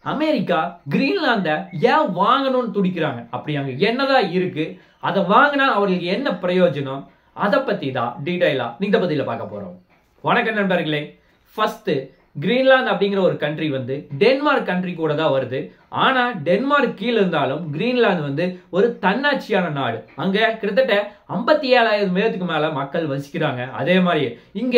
America கிரீன்லாந்த ஏன் வாங்கணும்னு துடிக்கிறாங்க? அப்படி அங்க என்னதான் இருக்கு? அதை வாங்கினா அவர்களுக்கு என்ன பிரயோஜனம்? அதை பத்தி தான் டீடைலா இந்த பதில பார்க்க போறோம். வணக்கம் நண்பர்களே. ஃபர்ஸ்ட், கிரீன்லாந்து அப்படிங்கிற ஒரு கண்ட்ரி வந்து டென்மார்க் கண்ட்ரி கூட தான் வருது. ஆனா டென்மார்க் கீழே இருந்தாலும் கிரீன்லாந்து வந்து ஒரு தன்னாட்சியான நாடு. அங்க கிட்டத்தட்ட 57,000 பேருக்கு மேல மக்கள் வசிக்கிறாங்க. அதே மாதிரி இங்க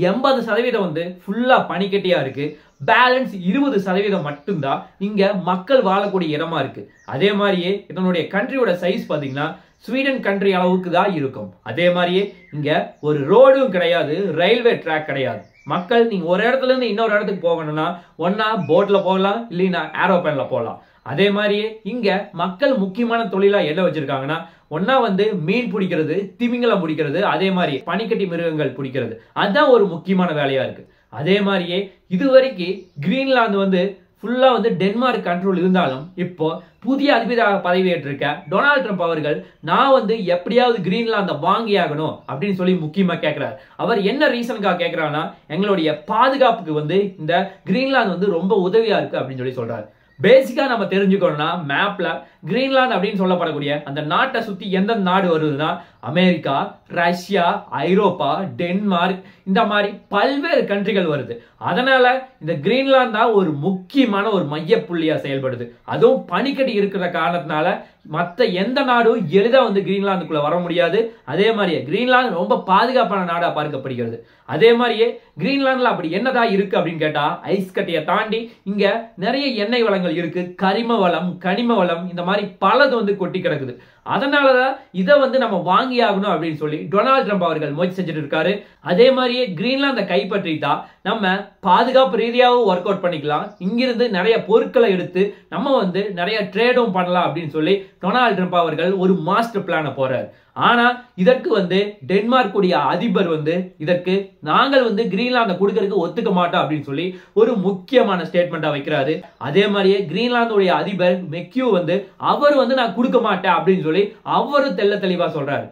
80% வந்து ஃபுல்லா பனிக்கட்டியா இருக்கு. பேலன்ஸ் 20% மட்டும்தான் இங்க மக்கள் வாழக்கூடிய இடமா இருக்கு. அதே மாதிரியே இதனுடைய கண்ட்ரியோட சைஸ் பாத்தீங்கன்னா ஸ்வீடன் கண்ட்ரி அளவுக்கு தான் இருக்கும். அதே மாதிரியே இங்க ஒரு ரோடும் கிடையாது, ரயில்வே ட்ராக் கிடையாது. மக்கள் நீங்க ஒரு இடத்துல இருந்து இன்னொரு இடத்துக்கு போகணும்னா ஒன்னா போட்ல போகலாம், இல்லைன்னா ஏரோப்ளேன்ல போகலாம். அதே மாதிரியே இங்க மக்கள் முக்கியமான தொழிலா என்ன வச்சிருக்காங்கன்னா ஒன்னா வந்து மீன் பிடிக்கிறது, திமிங்கலம் பிடிக்கிறது, அதே மாதிரி பனிக்கட்டி மிருகங்கள் பிடிக்கிறது. அதுதான் ஒரு முக்கியமான வேலையா இருக்கு. அதே மாதிரியே இதுவரைக்கும் கிரீன்லாந்து வந்து ஃபுல்லா வந்து டென்மார்க் கண்ட்ரோல் இருந்தாலும் இப்போ புதிய அதிபராக பதவியேற்றிருக்க டொனால்ட் ட்ரம்ப் அவர்கள் நான் வந்து எப்படியாவது கிரீன்லாந்த வாங்கியாகணும் அப்படின்னு சொல்லி முக்கியமா கேட்கிறார். அவர் என்ன ரீசனுக்காக கேட்கிறாருன்னா எங்களுடைய பாதுகாப்புக்கு வந்து இந்த கிரீன்லாந்து வந்து ரொம்ப உதவியா இருக்கு அப்படின்னு சொல்லி சொல்றாரு. பேசிக்கா நம்ம தெரிஞ்சுக்கணும்னா மேப்ல கிரீன்லாந்து அப்படின்னு சொல்லப்படக்கூடிய அந்த நாட்டை சுத்தி எந்த நாடு வருதுன்னா அமெரிக்கா, ரஷ்யா, ஐரோப்பா, டென்மார்க், இந்த மாதிரி பல்வேறு கண்ட்ரிகள் வருது. அதனால இந்த கிரீன்லாந்து தான் ஒரு முக்கியமான ஒரு மைய புள்ளியா செயல்படுது. அதுவும் பனிக்கட்டி இருக்கிற காரணத்தினால மற்ற எந்த நாடும் எளிதா வந்து கிரீன்லாந்துக்குள்ள வர முடியாது. அதே மாதிரியே கிரீன்லாந்து ரொம்ப பாதுகாப்பான நாடா பார்க்கப்படுகிறது. அதே மாதிரியே கிரீன்லாந்துல அப்படி என்னதான் இருக்கு அப்படின்னு கேட்டா ஐஸ் கட்டியை தாண்டி இங்க நிறைய எண்ணெய் வளங்கள் இருக்கு, கரிம வளம், கனிம வளம், இந்த மாதிரி பலது வந்து கொட்டி கிடக்குது. அதனாலதான் இதை வந்து நம்ம வாங்கி ஆகணும் அப்படின்னு சொல்லி டொனால்ட் ட்ரம்ப் அவர்கள் முயற்சி செஞ்சுட்டு இருக்காரு. அதே மாதிரியே கிரீன்லாந்தை கைப்பற்றிட்டா நம்ம பாதுகாப்பு ரீதியாகவும் ஒர்க் அவுட் பண்ணிக்கலாம். இங்கிருந்து நிறைய பொருட்களை எடுத்து நம்ம வந்து நிறைய ட்ரேடும் பண்ணலாம் அப்படின்னு சொல்லி டொனால்ட் ட்ரம்ப் அவர்கள் ஒரு மாஸ்டர் பிளான போறாரு. ஆனா இதற்கு வந்து டென்மார்க்குடைய அதிபர் வந்து இதற்கு நாங்கள் வந்து கிரீன்லாந்தை கொடுக்கறதுக்கு ஒத்துக்க மாட்டோம் அப்படின்னு சொல்லி ஒரு முக்கியமான ஸ்டேட்மெண்டா வைக்கிறாரு. அதே மாதிரியே கிரீன்லாந்துடைய அதிபர் மெக்யூ வந்து அவர் வந்து நான் கொடுக்க மாட்டேன் அப்படின்னு சொல்லி அவரும் தெள்ள தெளிவா சொல்றாரு.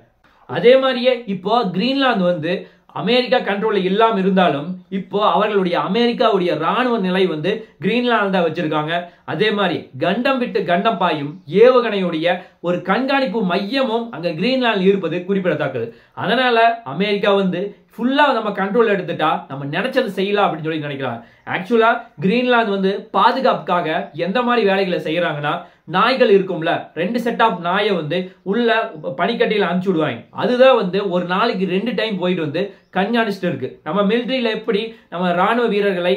அதே மாதிரியே இப்போ கிரீன்லாந்து வந்து அமெரிக்கா கண்ட்ரோல்ல இல்லாம இருந்தாலும் இப்போ அவர்களுடைய அமெரிக்காவுடைய ராணுவ நிலை வந்து கிரீன்லாந்து வச்சிருக்காங்க. அதே மாதிரி கண்டம் விட்டு கண்டம் பாயும் ஏவுகணையுடைய ஒரு கண்காணிப்பு மையமும் அங்க கிரீன்லாந்து இருப்பது குறிப்பிடத்தக்கது. அதனால அமெரிக்கா வந்து ஃபுல்லா நம்ம கண்ட்ரோல் எடுத்துட்டா நம்ம நினைச்சது செய்யலாம் அப்படின்னு சொல்லி நினைக்கிறாங்க. ஆக்சுவலா கிரீன்லாந்து வந்து பாதுகாப்புக்காக எந்த மாதிரி வேலைகளை செய்யறாங்கன்னா நாய்கள் இருக்கும்ல, 2 செட் ஆஃப் நாயை வந்து உள்ள பனிக்கட்டியில் அனுப்பிச்சு விடுவாங்க. அதுதான் வந்து ஒரு நாளைக்கு 2 டைம் போயிட்டு வந்து கண்காணிச்சுட்டு இருக்கு. நம்ம மிலிட்டரியில எப்படி நம்ம ராணுவ வீரர்களை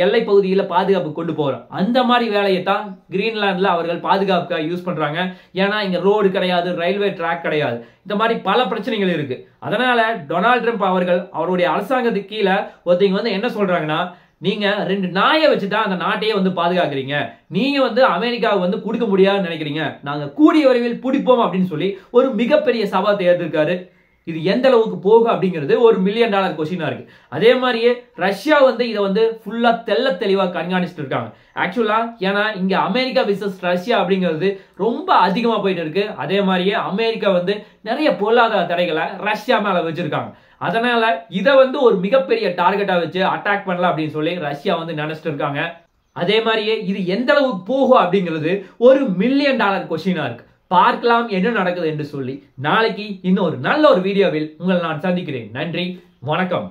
எல்லை பகுதியில் பாதுகாப்பு கொண்டு போறோம், அந்த மாதிரி வேலையை தான் கிரீன்லாந்துல அவர்கள் பாதுகாப்புக்காக யூஸ் பண்றாங்க. ஏன்னா இங்க ரோடு கிடையாது, ரயில்வே ட்ராக் கிடையாது, இந்த மாதிரி பல பிரச்சனைகள் இருக்கு. அதனால டொனால்ட் ட்ரம்ப் அவர்கள் அவருடைய அரசாங்கத்துக்கு கீழே ஒருத்தங்க வந்து என்ன சொல்றாங்கன்னா நீங்க 2 நாயை வச்சுதான் அந்த நாட்டையே வந்து பாதுகாக்கிறீங்க, நீங்க வந்து அமெரிக்காவுக்கு வந்து கொடுக்க முடியாதுன்னு நினைக்கிறீங்க, நாங்க கூடிய விரைவில் பிடிப்போம் அப்படின்னு சொல்லி ஒரு மிகப்பெரிய சவால் தேர்ந்திருக்காரு. இது எந்த அளவுக்கு போகும் அப்படிங்கிறது ஒரு $1 மில்லியன் கொஸ்டினா இருக்கு. அதே மாதிரியே ரஷ்யா வந்து இதை வந்து ஃபுல்லா தெள்ள தெளிவா கண்காணிச்சுட்டு இருக்காங்க. ஆக்சுவலா ஏன்னா இங்க அமெரிக்கா விசஸ் ரஷ்யா அப்படிங்கிறது ரொம்ப அதிகமா போயிட்டு இருக்கு. அதே மாதிரியே அமெரிக்கா வந்து நிறைய பொருளாதார தடைகளை ரஷ்யா மேல வச்சிருக்காங்க. அதனால இதை வந்து ஒரு மிகப்பெரிய டார்கெட்டா வச்சு அட்டாக் பண்ணலாம் அப்படின்னு சொல்லி ரஷ்யா வந்து நினைச்சிட்டு இருக்காங்க. அதே மாதிரியே இது எந்த அளவுக்கு போகும் அப்படிங்கிறது ஒரு $1 மில்லியன் கொஸ்டினா இருக்கு. பார்க்கலாம் என்ன நடக்குது என்று சொல்லி நாளைக்கு இன்னும் ஒரு நல்ல ஒரு வீடியோவில் உங்களை நான் சந்திக்கிறேன். நன்றி, வணக்கம்.